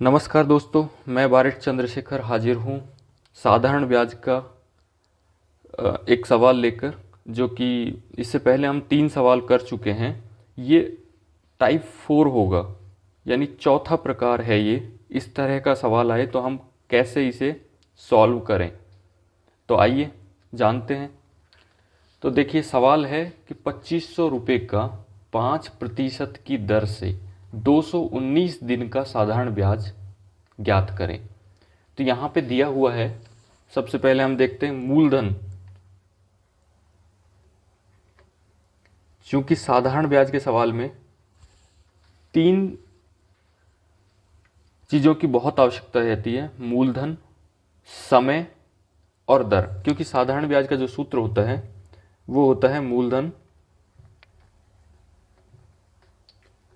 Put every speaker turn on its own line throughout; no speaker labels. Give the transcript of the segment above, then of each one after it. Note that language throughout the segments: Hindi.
नमस्कार दोस्तों, मैं बारिश चंद्रशेखर हाजिर हूँ साधारण ब्याज का एक सवाल लेकर, जो कि इससे पहले हम 3 सवाल कर चुके हैं। ये टाइप 4 होगा, यानी चौथा प्रकार है ये। इस तरह का सवाल आए तो हम कैसे इसे सॉल्व करें, तो आइए जानते हैं। तो देखिए, सवाल है कि 2500 रुपये का 5% की दर से 219 दिन का साधारण ब्याज ज्ञात करें। तो यहाँ पे दिया हुआ है, सबसे पहले हम देखते हैं मूलधन। चूंकि साधारण ब्याज के सवाल में 3 चीज़ों की बहुत आवश्यकता रहती है: मूलधन, समय और दर। क्योंकि साधारण ब्याज का जो सूत्र होता है वो होता है मूलधन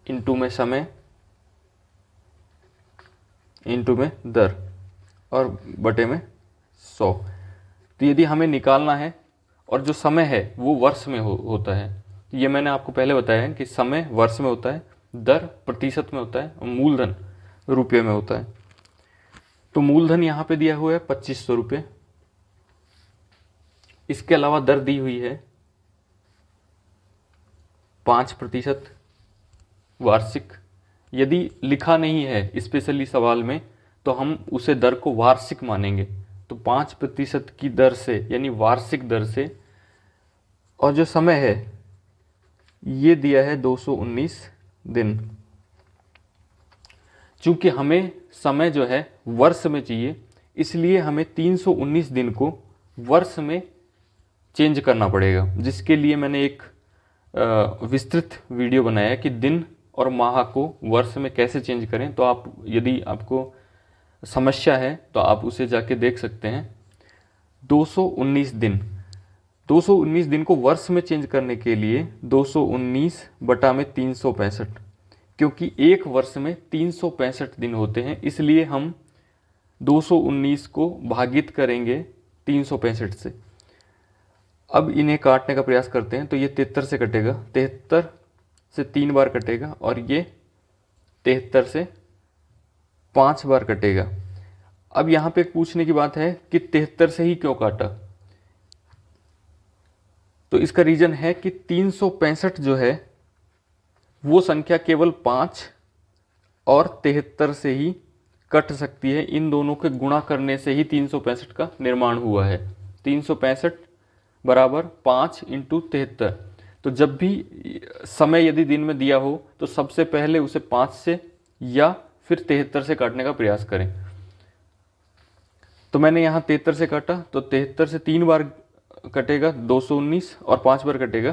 इंटू में समय इंटू में दर और बटे में 100। तो यदि हमें निकालना है, और जो समय है वो वर्ष में होता है, तो ये मैंने आपको पहले बताया है कि समय वर्ष में होता है, दर प्रतिशत में होता है और मूलधन रुपये में होता है। तो मूलधन यहाँ पे दिया हुआ है 2500 रुपये। इसके अलावा दर दी हुई है 5% वार्षिक। यदि लिखा नहीं है स्पेशली सवाल में तो हम उसे दर को वार्षिक मानेंगे। तो 5% की दर से, यानी वार्षिक दर से। और जो समय है ये दिया है 219 दिन। चूंकि हमें समय जो है वर्ष में चाहिए, इसलिए हमें 319 दिन को वर्ष में चेंज करना पड़ेगा, जिसके लिए मैंने एक विस्तृत वीडियो बनाया है कि दिन और माह को वर्ष में कैसे चेंज करें। तो आप, यदि आपको समस्या है तो आप उसे जाके देख सकते हैं। 219 दिन, 219 दिन को वर्ष में चेंज करने के लिए 219 बटा में 365, क्योंकि एक वर्ष में 365 दिन होते हैं, इसलिए हम 219 को भागित करेंगे 365 से। अब इन्हें काटने का प्रयास करते हैं। तो ये 73 से कटेगा, 73 से 3 बार कटेगा, और ये 73 से 5 बार कटेगा। अब यहाँ पे पूछने की बात है कि 73 से ही क्यों काटा। तो इसका रीजन है कि 365 जो है वो संख्या केवल 5 और 73 से ही कट सकती है। इन दोनों के गुणा करने से ही 365 का निर्माण हुआ है। 365 बराबर 5 इंटू 73। तो जब भी समय यदि दिन में दिया हो तो सबसे पहले उसे 5 से या फिर 73 से काटने का प्रयास करें। तो मैंने यहाँ 73 से काटा, तो 73 से 3 बार कटेगा 219 और 5 बार कटेगा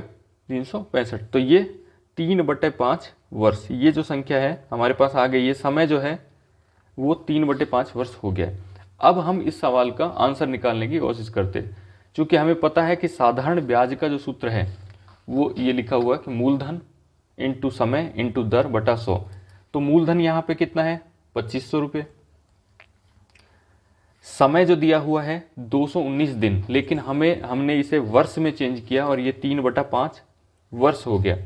365। तो ये 3/5 वर्ष, ये जो संख्या है हमारे पास आ गई। ये समय जो है वो 3/5 वर्ष हो गया। अब हम इस सवाल का आंसर निकालने की कोशिश करते हैं। चूँकि हमें पता है कि साधारण ब्याज का जो सूत्र है वो ये लिखा हुआ है कि मूलधन इंटू समय इंटू दर बटा 100। तो मूलधन यहाँ पे कितना है? 2500 रुपये। समय जो दिया हुआ है 219 दिन, लेकिन हमने इसे वर्ष में चेंज किया और ये 3/5 वर्ष हो गया।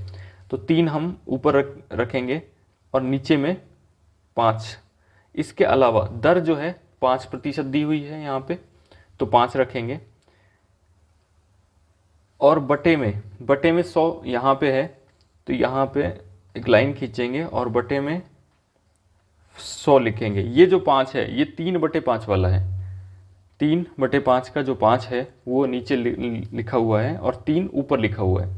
तो 3 हम ऊपर रखेंगे और नीचे में 5। इसके अलावा दर जो है 5% दी हुई है यहाँ पे, तो 5 रखेंगे। और बटे में 100 यहाँ पे है, तो यहाँ पे एक लाइन खींचेंगे और बटे में 100 लिखेंगे। ये जो 5 है ये 3/5 वाला है। 3/5 का जो 5 है वो नीचे लिखा हुआ है और 3 ऊपर लिखा हुआ है।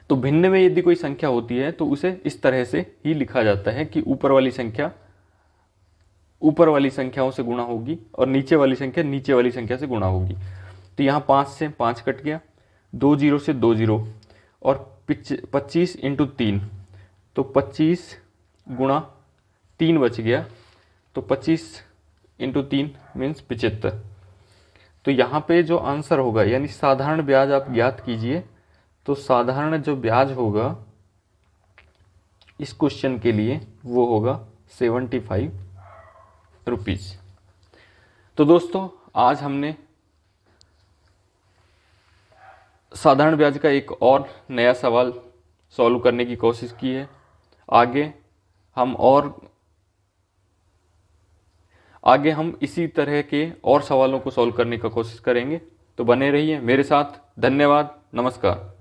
तो भिन्न में यदि कोई संख्या होती है तो उसे इस तरह से ही लिखा जाता है कि ऊपर वाली संख्या ऊपर वाली संख्याओं से गुणा होगी और नीचे वाली संख्या नीचे वाली संख्या से गुणा होगी। तो यहाँ 5 से 5 कट गया, 2 जीरो से 2 जीरो, और 25 इंटू 3, तो 25 गुणा 3 बच गया। तो 25 इंटू 3 मीन्स 75। तो यहाँ पे जो आंसर होगा, यानी साधारण ब्याज आप ज्ञात कीजिए। तो साधारण जो ब्याज होगा इस क्वेश्चन के लिए वो होगा 75 रुपीज़। तो दोस्तों, आज हमने साधारण ब्याज का एक और नया सवाल सॉल्व करने की कोशिश की है। आगे हम और आगे हम इसी तरह के और सवालों को सॉल्व करने का कोशिश करेंगे। तो बने रहिए मेरे साथ। धन्यवाद। नमस्कार।